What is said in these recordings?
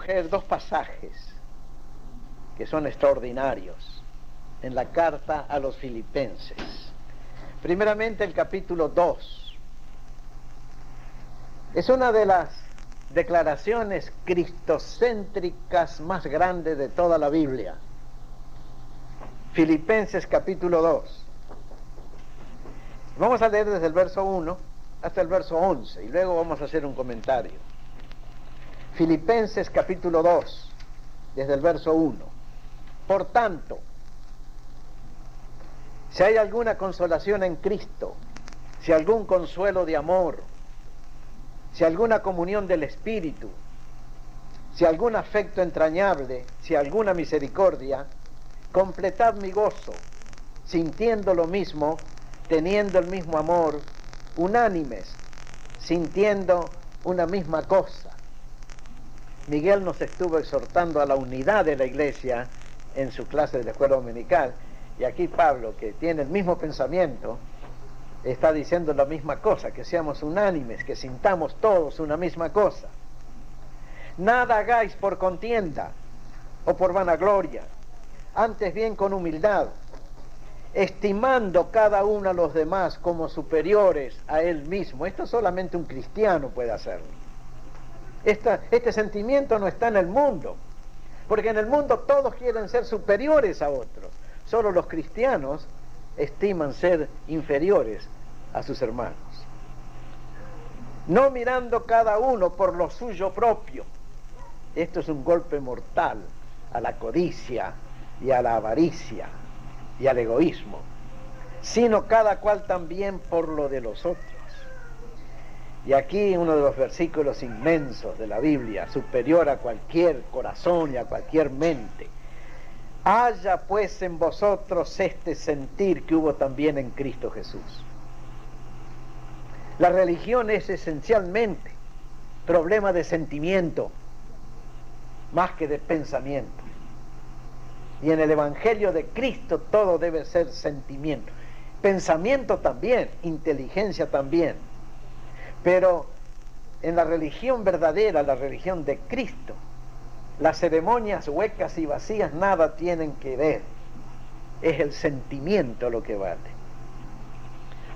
escoger dos pasajes que son extraordinarios en la carta a los Filipenses. Primeramente el capítulo 2. Es una de las declaraciones cristocéntricas más grandes de toda la Biblia. Filipenses capítulo 2. Vamos a leer desde el verso 1 hasta el verso 11 y luego vamos a hacer un comentario. Filipenses capítulo 2, desde el verso 1. Por tanto, si hay alguna consolación en Cristo, si algún consuelo de amor, si alguna comunión del Espíritu, si algún afecto entrañable, si alguna misericordia, completad mi gozo, sintiendo lo mismo, teniendo el mismo amor, unánimes, sintiendo una misma cosa. Miguel nos estuvo exhortando a la unidad de la iglesia en su clase de la escuela dominical, y aquí Pablo, que tiene el mismo pensamiento, está diciendo la misma cosa, que seamos unánimes, que sintamos todos una misma cosa. Nada hagáis por contienda o por vanagloria, antes bien con humildad, estimando cada uno a los demás como superiores a él mismo. Esto solamente un cristiano puede hacerlo. Este sentimiento no está en el mundo, porque en el mundo todos quieren ser superiores a otros. Solo los cristianos estiman ser inferiores a sus hermanos. No mirando cada uno por lo suyo propio. Esto es un golpe mortal a la codicia y a la avaricia y al egoísmo, sino cada cual también por lo de los otros. Y aquí uno de los versículos inmensos de la Biblia, superior a cualquier corazón y a cualquier mente. Haya pues en vosotros este sentir que hubo también en Cristo Jesús. La religión es esencialmente problema de sentimiento, más que de pensamiento. Y en el Evangelio de Cristo todo debe ser sentimiento. Pensamiento también, inteligencia también. Pero en la religión verdadera, la religión de Cristo, las ceremonias huecas y vacías nada tienen que ver. Es el sentimiento lo que vale.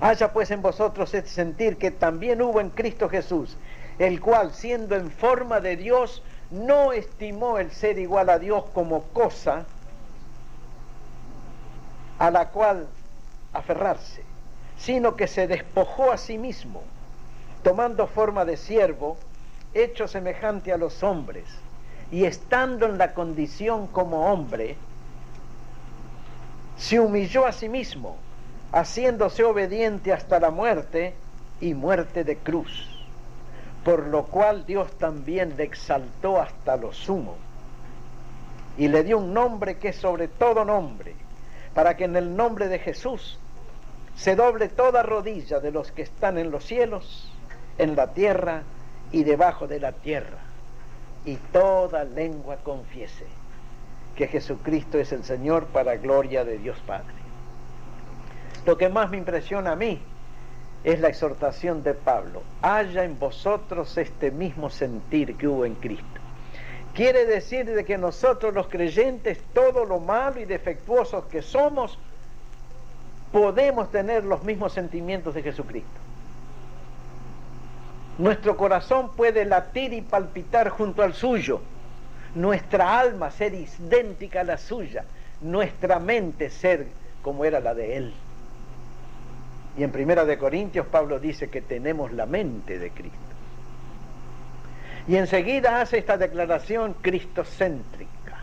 Haya pues en vosotros este sentir que también hubo en Cristo Jesús, el cual, siendo en forma de Dios, no estimó el ser igual a Dios como cosa a la cual aferrarse, sino que se despojó a sí mismo, tomando forma de siervo, hecho semejante a los hombres, y estando en la condición como hombre, se humilló a sí mismo, haciéndose obediente hasta la muerte, y muerte de cruz, por lo cual Dios también le exaltó hasta lo sumo, y le dio un nombre que es sobre todo nombre, para que en el nombre de Jesús se doble toda rodilla de los que están en los cielos, en la tierra y debajo de la tierra, y toda lengua confiese que Jesucristo es el Señor, para gloria de Dios Padre. Lo que más me impresiona a mí es la exhortación de Pablo: haya en vosotros este mismo sentir que hubo en Cristo. Quiere decir de que nosotros los creyentes, todo lo malo y defectuosos que somos, podemos tener los mismos sentimientos de Jesucristo. Nuestro corazón puede latir y palpitar junto al suyo, nuestra alma ser idéntica a la suya, nuestra mente ser como era la de Él. Y en 1 Corintios Pablo dice que tenemos la mente de Cristo. Y enseguida hace esta declaración cristocéntrica,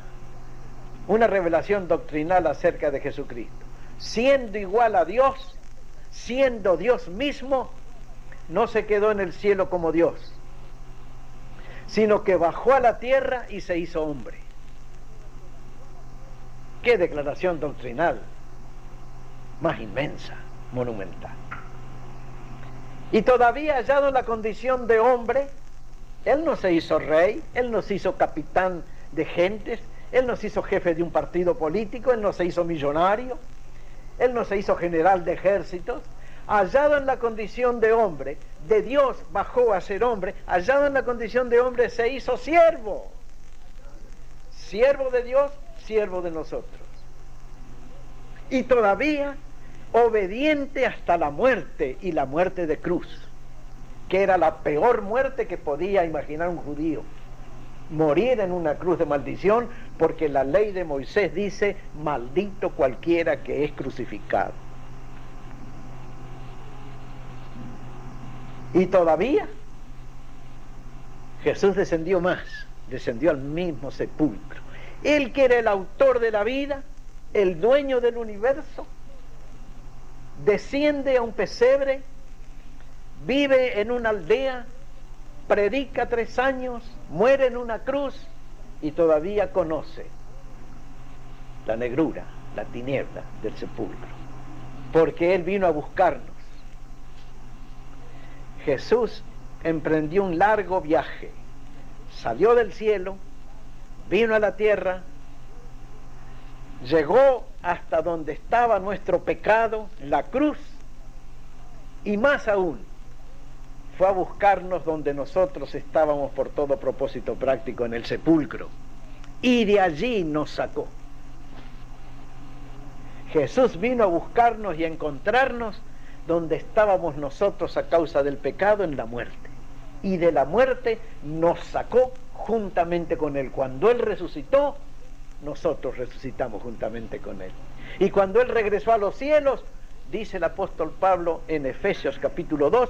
una revelación doctrinal acerca de Jesucristo. Siendo igual a Dios, siendo Dios mismo, no se quedó en el cielo como Dios, sino que bajó a la tierra y se hizo hombre. ¡Qué declaración doctrinal más inmensa, monumental! Y todavía hallado en la condición de hombre, Él no se hizo rey, Él no se hizo capitán de gentes, Él no se hizo jefe de un partido político, Él no se hizo millonario, Él no se hizo general de ejércitos. Hallado en la condición de hombre, de Dios bajó a ser hombre, hallado en la condición de hombre se hizo siervo. siervo de Dios, siervo de nosotros. Y todavía obediente hasta la muerte, y la muerte de cruz, que era la peor muerte que podía imaginar un judío. Morir en una cruz de maldición, porque la ley de Moisés dice: maldito cualquiera que es crucificado. Y todavía Jesús descendió más, descendió al mismo sepulcro. Él, que era el autor de la vida, el dueño del universo, desciende a un pesebre, vive en una aldea, predica 3 años, muere en una cruz y todavía conoce la negrura, la tiniebla del sepulcro, porque Él vino a buscarnos. Jesús emprendió un largo viaje, salió del cielo, vino a la tierra, llegó hasta donde estaba nuestro pecado, la cruz, y más aún, fue a buscarnos donde nosotros estábamos por todo propósito práctico, en el sepulcro, y de allí nos sacó. Jesús vino a buscarnos y a encontrarnos donde estábamos nosotros a causa del pecado, en la muerte, y de la muerte nos sacó juntamente con Él. Cuando Él resucitó, nosotros resucitamos juntamente con Él. Y cuando Él regresó a los cielos, dice el apóstol Pablo en Efesios capítulo 2,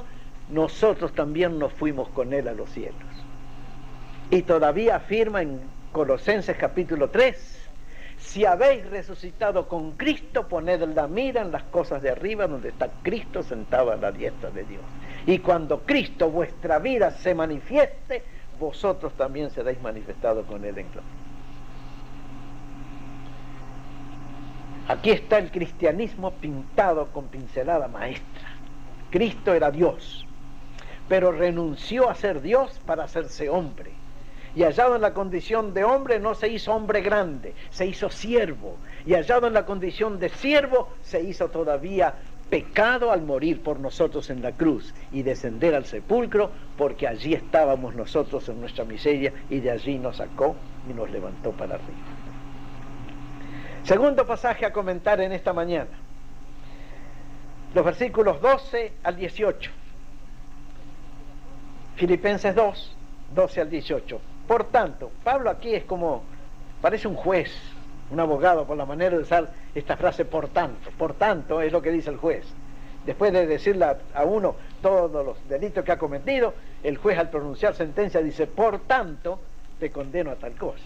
nosotros también nos fuimos con Él a los cielos. Y todavía afirma en Colosenses capítulo 3, si habéis resucitado con Cristo, poned la mira en las cosas de arriba, donde está Cristo sentado a la diestra de Dios. Y cuando Cristo, vuestra vida, se manifieste, vosotros también seréis manifestados con Él en gloria. Aquí está el cristianismo pintado con pincelada maestra. Cristo era Dios, pero renunció a ser Dios para hacerse hombre. Y hallado en la condición de hombre, no se hizo hombre grande, se hizo siervo. Y hallado en la condición de siervo, se hizo todavía pecado al morir por nosotros en la cruz y descender al sepulcro, porque allí estábamos nosotros en nuestra miseria, y de allí nos sacó y nos levantó para arriba. Segundo pasaje a comentar en esta mañana, los versículos 12 al 18. Filipenses 2, 12 al 18. Por tanto, Pablo aquí es como, parece un juez, un abogado, por la manera de usar esta frase por tanto es lo que dice el juez. Después de decirle a uno todos los delitos que ha cometido, el juez, al pronunciar sentencia, dice: por tanto te condeno a tal cosa.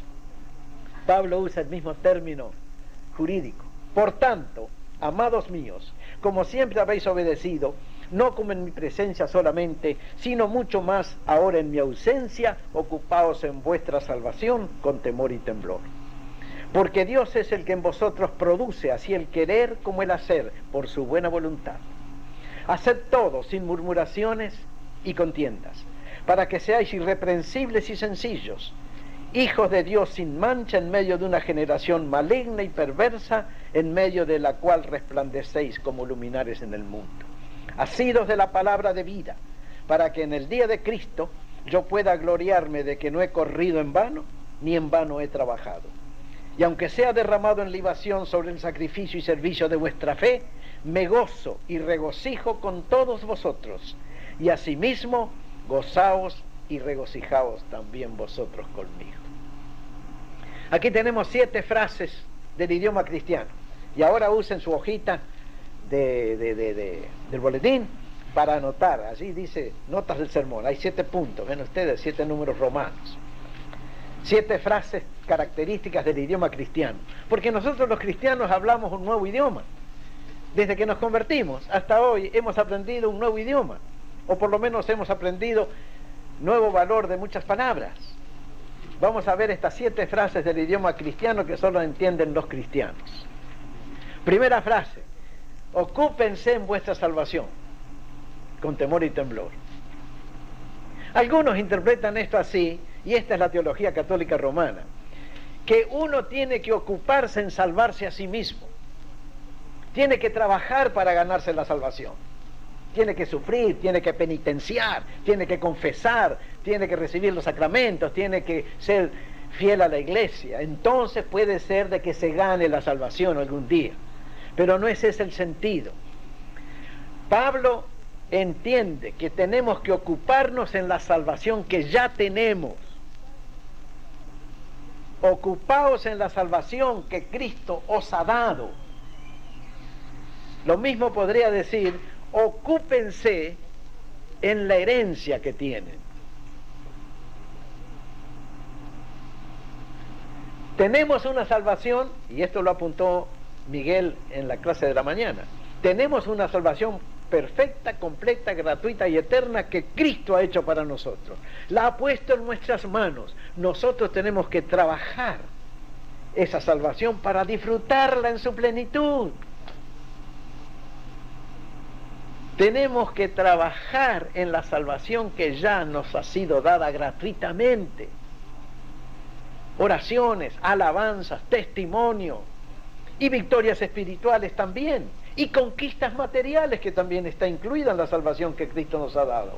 Pablo usa el mismo término jurídico. Por tanto, amados míos, como siempre habéis obedecido, no como en mi presencia solamente, sino mucho más ahora en mi ausencia, ocupaos en vuestra salvación con temor y temblor. Porque Dios es el que en vosotros produce así el querer como el hacer, por su buena voluntad. Haced todo sin murmuraciones y contiendas, para que seáis irreprensibles y sencillos, hijos de Dios sin mancha en medio de una generación maligna y perversa, en medio de la cual resplandecéis como luminares en el mundo. Asidos de la palabra de vida, para que en el día de Cristo yo pueda gloriarme de que no he corrido en vano, ni en vano he trabajado. Y aunque sea derramado en libación sobre el sacrificio y servicio de vuestra fe, me gozo y regocijo con todos vosotros, y asimismo gozaos y regocijaos también vosotros conmigo. Aquí tenemos 7 frases del idioma cristiano, y ahora usen su hojita del boletín para anotar. Allí dice notas del sermón, hay 7 puntos, ven ustedes, 7 números romanos, 7 frases características del idioma cristiano, porque nosotros los cristianos hablamos un nuevo idioma. Desde que nos convertimos hasta hoy hemos aprendido un nuevo idioma, o por lo menos hemos aprendido nuevo valor de muchas palabras. Vamos a ver estas 7 frases del idioma cristiano que solo entienden los cristianos. Primera frase: ocúpense en vuestra salvación con temor y temblor. Algunos interpretan esto así, y esta es la teología católica romana, que uno tiene que ocuparse en salvarse a sí mismo, tiene que trabajar para ganarse la salvación, tiene que sufrir, tiene que penitenciar, tiene que confesar, tiene que recibir los sacramentos, tiene que ser fiel a la iglesia, entonces puede ser de que se gane la salvación algún día. Pero no ese es el sentido. Pablo entiende que tenemos que ocuparnos en la salvación que ya tenemos. Ocupaos en la salvación que Cristo os ha dado. Lo mismo podría decir, ocúpense en la herencia que tienen. Tenemos una salvación, y esto lo apuntó Miguel en la clase de la mañana, tenemos una salvación perfecta, completa, gratuita y eterna que Cristo ha hecho para nosotros. La ha puesto en nuestras manos. Nosotros tenemos que trabajar esa salvación para disfrutarla en su plenitud. Tenemos que trabajar en la salvación que ya nos ha sido dada gratuitamente. Oraciones, alabanzas, testimonio y victorias espirituales también. Y conquistas materiales que también está incluida en la salvación que Cristo nos ha dado.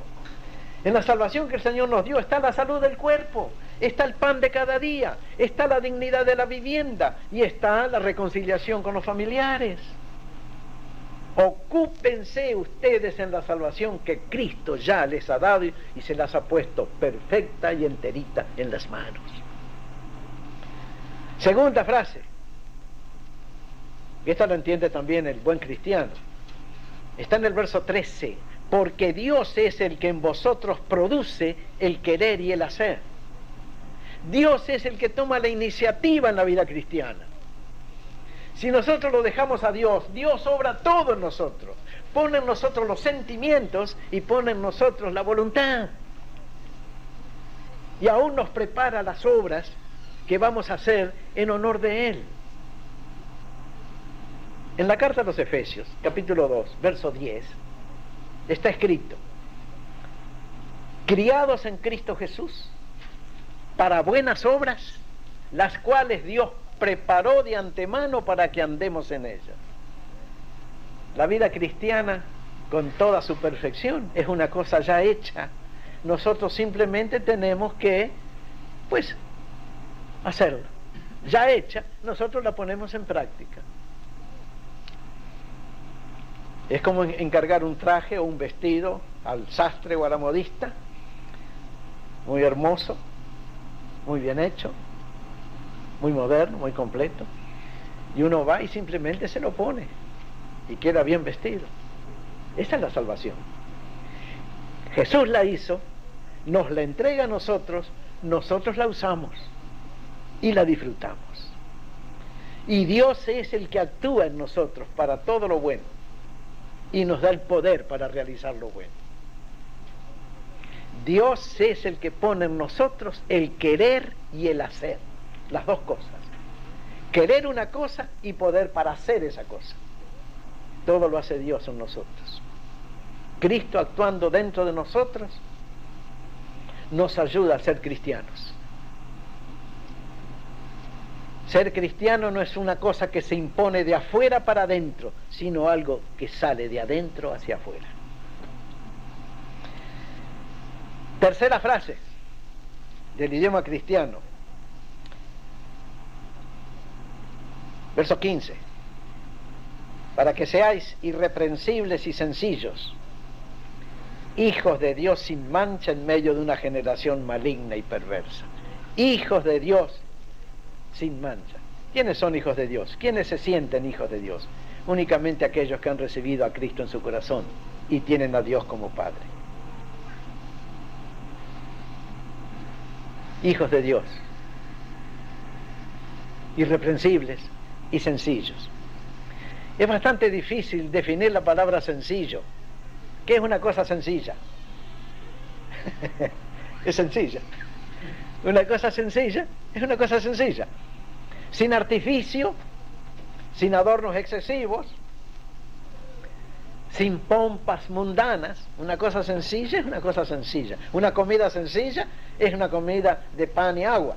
En la salvación que el Señor nos dio está la salud del cuerpo, está el pan de cada día, está la dignidad de la vivienda y está la reconciliación con los familiares. Ocúpense ustedes en la salvación que Cristo ya les ha dado y se las ha puesto perfecta y enterita en las manos. Segunda frase, y esta lo entiende también el buen cristiano, está en el verso 13, porque Dios es el que en vosotros produce el querer y el hacer. Dios es el que toma la iniciativa en la vida cristiana. Si nosotros lo dejamos a Dios, Dios obra todo en nosotros, pone en nosotros los sentimientos y pone en nosotros la voluntad. Y aún nos prepara las obras que vamos a hacer en honor de Él. En la carta a los Efesios, capítulo 2, verso 10, está escrito: criados en Cristo Jesús, para buenas obras, las cuales Dios preparó de antemano para que andemos en ellas. La vida cristiana, con toda su perfección, es una cosa ya hecha. Nosotros simplemente tenemos que, hacerla. Ya hecha, nosotros la ponemos en práctica. Es como encargar un traje o un vestido al sastre o a la modista, muy hermoso, muy bien hecho, muy moderno, muy completo, y uno va y simplemente se lo pone y queda bien vestido. Esa es la salvación. Jesús la hizo, nos la entrega a nosotros, nosotros la usamos y la disfrutamos. Y Dios es el que actúa en nosotros para todo lo bueno y nos da el poder para realizar lo bueno. Dios es el que pone en nosotros el querer y el hacer, las dos cosas. Querer una cosa y poder para hacer esa cosa. Todo lo hace Dios en nosotros. Cristo actuando dentro de nosotros nos ayuda a ser cristianos. Ser cristiano no es una cosa que se impone de afuera para adentro, sino algo que sale de adentro hacia afuera. Tercera frase del idioma cristiano. Verso 15. Para que seáis irreprensibles y sencillos, hijos de Dios sin mancha en medio de una generación maligna y perversa. Hijos de Dios sin mancha. ¿Quiénes son hijos de Dios? ¿Quiénes se sienten hijos de Dios? Únicamente aquellos que han recibido a Cristo en su corazón y tienen a Dios como Padre. Hijos de Dios, irreprensibles y sencillos. Es bastante difícil definir la palabra sencillo. ¿Qué es una cosa sencilla? Es sencilla. Una cosa sencilla es una cosa sencilla, sin artificio, sin adornos excesivos, sin pompas mundanas. Una cosa sencilla es una cosa sencilla. Una comida sencilla es una comida de pan y agua.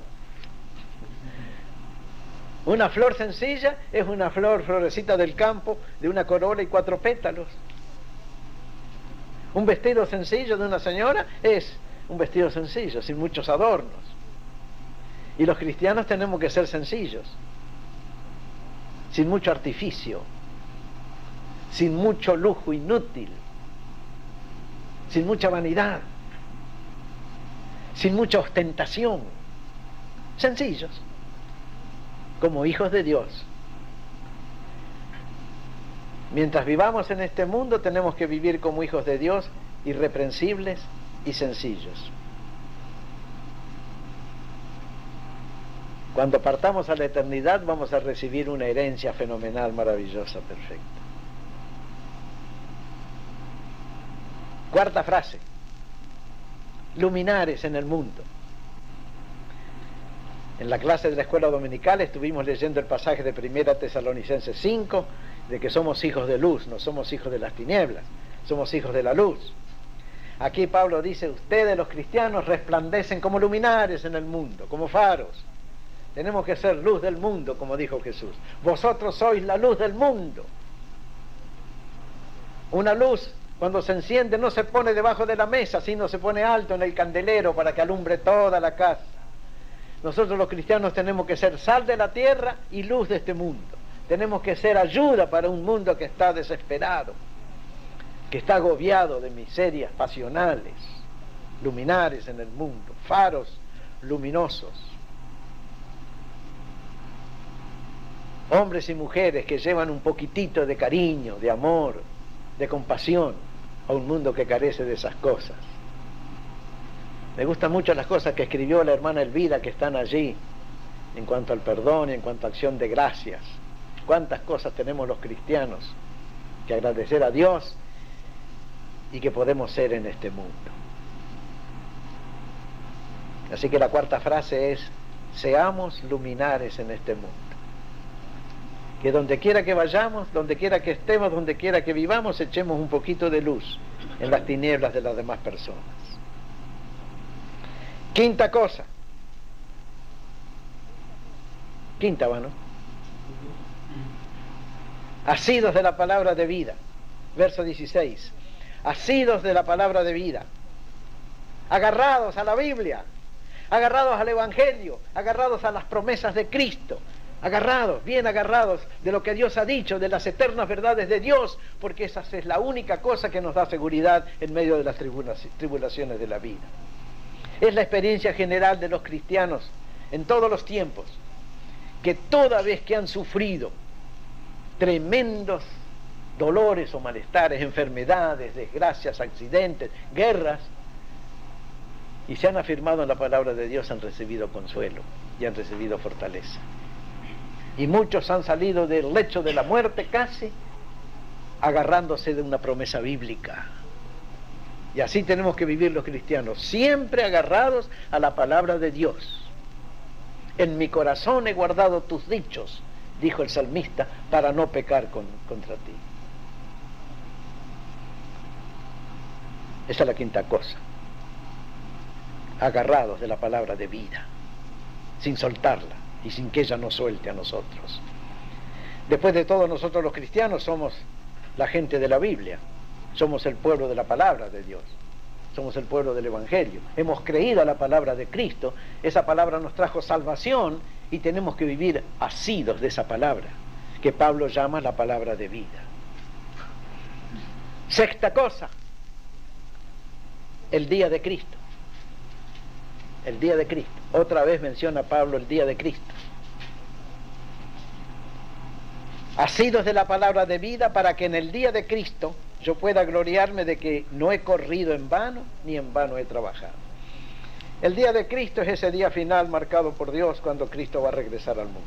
Una flor sencilla es una florecita del campo, de una corola y 4 pétalos. Un vestido sencillo de una señora es un vestido sencillo, sin muchos adornos. Y los cristianos tenemos que ser sencillos, sin mucho artificio, sin mucho lujo inútil, sin mucha vanidad, sin mucha ostentación, sencillos, como hijos de Dios. Mientras vivamos en este mundo tenemos que vivir como hijos de Dios, irreprensibles y sencillos. Cuando partamos a la eternidad vamos a recibir una herencia fenomenal, maravillosa, perfecta. Cuarta frase: luminares en el mundo. En la clase de la escuela dominical estuvimos leyendo el pasaje de 1 Tesalonicenses 5, de que somos hijos de luz, no somos hijos de las tinieblas, somos hijos de la luz. Aquí Pablo dice, ustedes los cristianos resplandecen como luminares en el mundo, como faros. Tenemos que ser luz del mundo, como dijo Jesús. Vosotros sois la luz del mundo. Una luz, cuando se enciende, no se pone debajo de la mesa, sino se pone alto en el candelero para que alumbre toda la casa. Nosotros los cristianos tenemos que ser sal de la tierra y luz de este mundo. Tenemos que ser ayuda para un mundo que está desesperado, que está agobiado de miserias pasionales. Luminares en el mundo, faros luminosos. Hombres y mujeres que llevan un poquitito de cariño, de amor, de compasión a un mundo que carece de esas cosas. Me gustan mucho las cosas que escribió la hermana Elvira, que están allí, en cuanto al perdón y en cuanto a acción de gracias. Cuántas cosas tenemos los cristianos que agradecer a Dios y que podemos ser en este mundo. Así que la cuarta frase es, seamos luminares en este mundo. Que donde quiera que vayamos, donde quiera que estemos, donde quiera que vivamos, echemos un poquito de luz en las tinieblas de las demás personas. Quinta cosa. Quinta, bueno. Asidos de la palabra de vida. Verso 16. Asidos de la palabra de vida. Agarrados a la Biblia. Agarrados al Evangelio. Agarrados a las promesas de Cristo. Agarrados, bien agarrados de lo que Dios ha dicho, de las eternas verdades de Dios, porque esa es la única cosa que nos da seguridad en medio de las tribulaciones de la vida. Es la experiencia general de los cristianos en todos los tiempos, que toda vez que han sufrido tremendos dolores o malestares, enfermedades, desgracias, accidentes, guerras, y se han afirmado en la palabra de Dios, han recibido consuelo y han recibido fortaleza. Y muchos han salido del lecho de la muerte casi agarrándose de una promesa bíblica. Y así tenemos que vivir los cristianos, siempre agarrados a la palabra de Dios. En mi corazón he guardado tus dichos, dijo el salmista, para no pecar contra ti. Esa es la quinta cosa. Agarrados de la palabra de vida, sin soltarla y sin que ella nos suelte a nosotros. Después de todo, nosotros los cristianos somos la gente de la Biblia. Somos el pueblo de la palabra de Dios. Somos el pueblo del Evangelio. Hemos creído a la palabra de Cristo. Esa palabra nos trajo salvación y tenemos que vivir asidos de esa palabra, que Pablo llama la palabra de vida. Sexta cosa, el día de Cristo. El día de Cristo. Otra vez menciona Pablo el día de Cristo. Asidos de la palabra de vida para que en el día de Cristo yo pueda gloriarme de que no he corrido en vano, ni en vano he trabajado. El día de Cristo es ese día final marcado por Dios cuando Cristo va a regresar al mundo,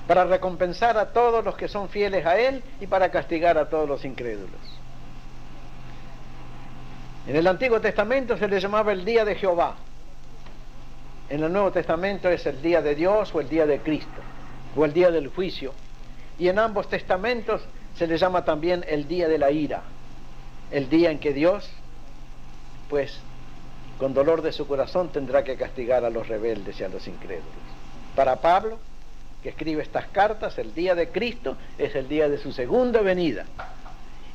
para recompensar a todos los que son fieles a Él y para castigar a todos los incrédulos. En el Antiguo Testamento se le llamaba el día de Jehová. En el Nuevo Testamento es el día de Dios o el día de Cristo, o el día del juicio. Y en ambos testamentos se le llama también el día de la ira, el día en que Dios, pues, con dolor de su corazón tendrá que castigar a los rebeldes y a los incrédulos. Para Pablo, que escribe estas cartas, el día de Cristo es el día de su segunda venida.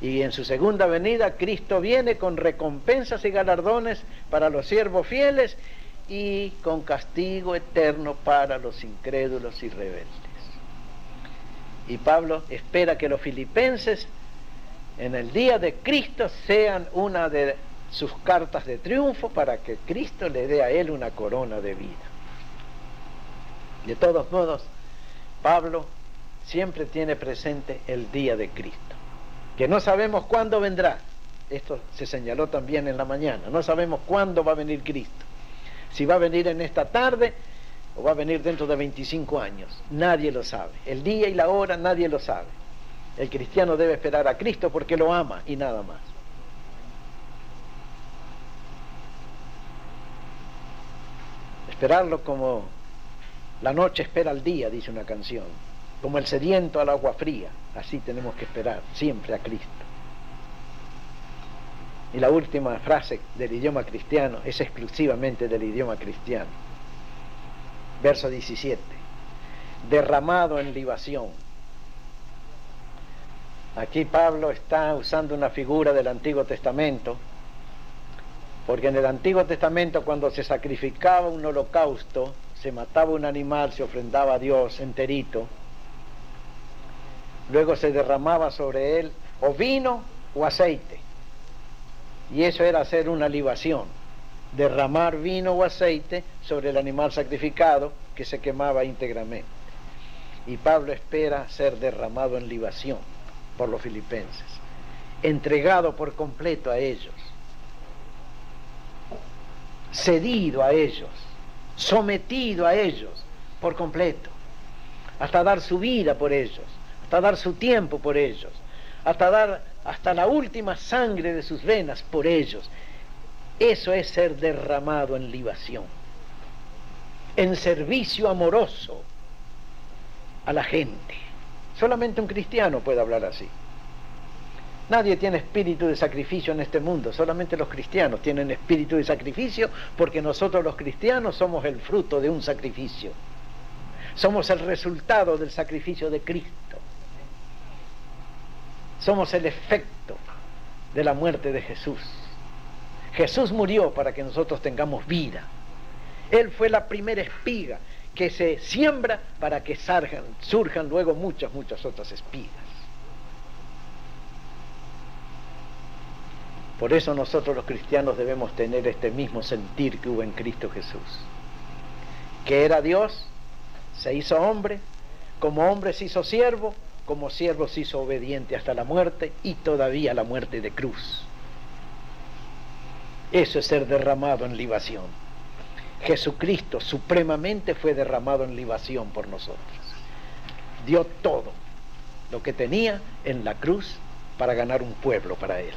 Y en su segunda venida Cristo viene con recompensas y galardones para los siervos fieles y con castigo eterno para los incrédulos y rebeldes. Y Pablo espera que los filipenses en el día de Cristo sean una de sus cartas de triunfo para que Cristo le dé a él una corona de vida. De todos modos, Pablo siempre tiene presente el día de Cristo, que no sabemos cuándo vendrá. Esto se señaló también en la mañana. No sabemos cuándo va a venir Cristo. Si va a venir en esta tarde o va a venir dentro de 25 años. Nadie lo sabe. El día y la hora nadie lo sabe. El cristiano debe esperar a Cristo porque lo ama y nada más. Esperarlo como la noche espera al día, dice una canción. Como el sediento al agua fría. Así tenemos que esperar siempre a Cristo. Y la última frase del idioma cristiano es exclusivamente del idioma cristiano. Verso 17. Derramado en libación. Aquí Pablo está usando una figura del Antiguo Testamento, porque en el Antiguo Testamento cuando se sacrificaba un holocausto, se mataba un animal, se ofrendaba a Dios enterito, luego se derramaba sobre él o vino o aceite, y eso era hacer una libación, derramar vino o aceite sobre el animal sacrificado que se quemaba íntegramente. Y Pablo espera ser derramado en libación por los filipenses, entregado por completo a ellos, cedido a ellos, sometido a ellos por completo, hasta dar su vida por ellos, hasta dar su tiempo por ellos, hasta dar hasta la última sangre de sus venas por ellos. Eso es ser derramado en libación, en servicio amoroso a la gente. Solamente un cristiano puede hablar así. Nadie tiene espíritu de sacrificio en este mundo, solamente los cristianos tienen espíritu de sacrificio, porque nosotros los cristianos somos el fruto de un sacrificio. Somos el resultado del sacrificio de Cristo. Somos el efecto de la muerte de Jesús. Jesús murió para que nosotros tengamos vida. Él fue la primera espiga que se siembra para que surjan luego muchas otras espigas. Por eso nosotros los cristianos debemos tener este mismo sentir que hubo en Cristo Jesús, que era Dios, se hizo hombre, como hombre se hizo siervo, como siervo se hizo obediente hasta la muerte y todavía la muerte de cruz. Eso es ser derramado en libación. Jesucristo supremamente fue derramado en libación por nosotros. Dio todo lo que tenía en la cruz para ganar un pueblo para Él.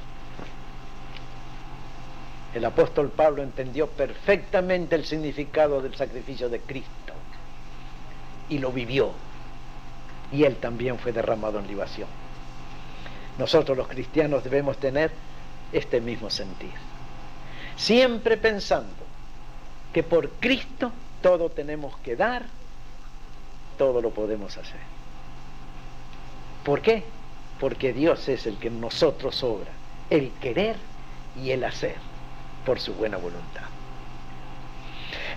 El apóstol Pablo entendió perfectamente el significado del sacrificio de Cristo y lo vivió. Y él también fue derramado en libación. Nosotros los cristianos debemos tener este mismo sentir, siempre pensando que por Cristo todo tenemos que dar, todo lo podemos hacer. ¿Por qué? Porque Dios es el que en nosotros obra, el querer y el hacer, por su buena voluntad.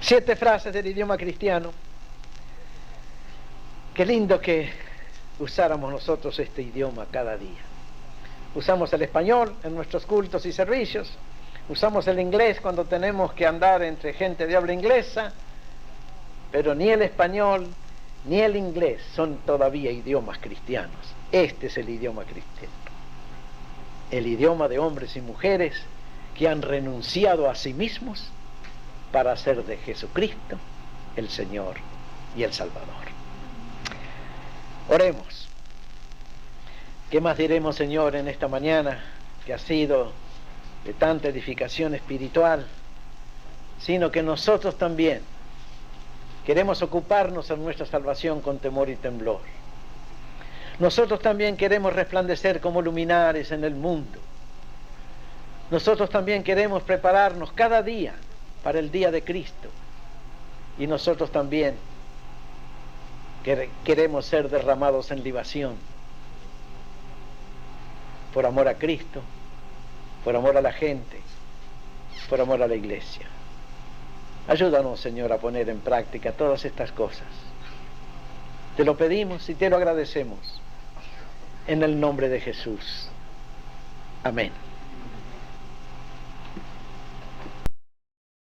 7 frases del idioma cristiano. Qué lindo que usáramos nosotros este idioma cada día. Usamos el español en nuestros cultos y servicios, usamos el inglés cuando tenemos que andar entre gente de habla inglesa, pero ni el español ni el inglés son todavía idiomas cristianos. Este es el idioma cristiano, el idioma de hombres y mujeres que han renunciado a sí mismos para hacer de Jesucristo el Señor y el Salvador. Oremos. ¿Qué más diremos, Señor, en esta mañana que ha sido de tanta edificación espiritual? Sino que nosotros también queremos ocuparnos en nuestra salvación con temor y temblor. Nosotros también queremos resplandecer como luminares en el mundo. Nosotros también queremos prepararnos cada día para el día de Cristo. Y nosotros también queremos ser derramados en libación por amor a Cristo, por amor a la gente, por amor a la iglesia. Ayúdanos, Señor, a poner en práctica todas estas cosas. Te lo pedimos y te lo agradecemos. En el nombre de Jesús. Amén.